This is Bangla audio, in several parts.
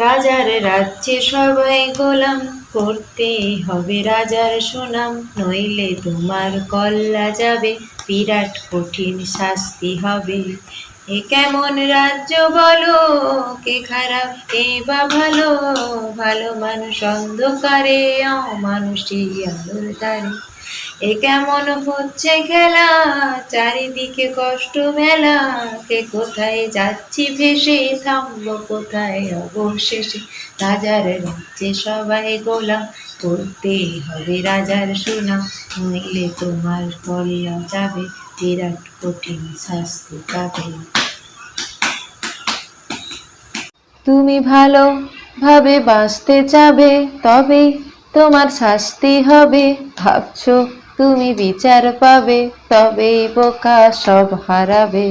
রাজার রাজ্যে সবাই গোলাম, করতে হবে রাজার সুনাম, নইলে তোমার কল্লা যাবে, বিরাট কঠিন শাস্তি হবে। এ কেমন রাজ্য বলো, কে খারাপ কে বা ভালো, ভালো মানুষ অন্ধকারে, অমানুষই আলোর দ্বারে। এ কেমন হচ্ছে খেলা, চারিদিকে কষ্ট মেলা, কে কোথায় যাচ্ছি ভেসে, থামবো কোথায় অবশেষে। রাজার রাজ্যে সবাই গোলাম, করতেই হবে রাজার সুনাম, নইলে তোমার কল্লা যাবে, বিরাট কঠিন শাস্তি পাবে। তুমি ভালো ভাবে বাঁচতে চাবে, তবেই তোমার শাস্তি হবে, ভাবছো তুমি বিচার পাবে, তবেই বোকা সব হারাবে।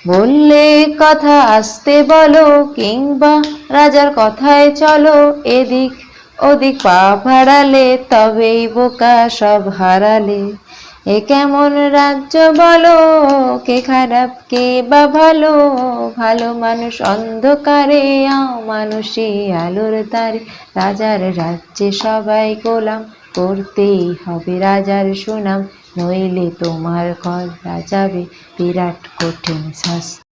বললে কথা আসতে বলো, কিংবা রাজার কথায় চলো, এদিক ওদিক পা ভাড়ালে, তবেই বোকা সব হারালে। এ কেমন রাজ্য বলো, কে খারাপ কে বা ভালো, ভালো মানুষ অন্ধকারে, অমানুষই আলোর দ্বারে। রাজার রাজ্যে সবাই গোলাম, করতেই হবে রাজার সুনাম, নইলে তোমার কল্লা যাবে, বিরাট কঠিন শাস্তি।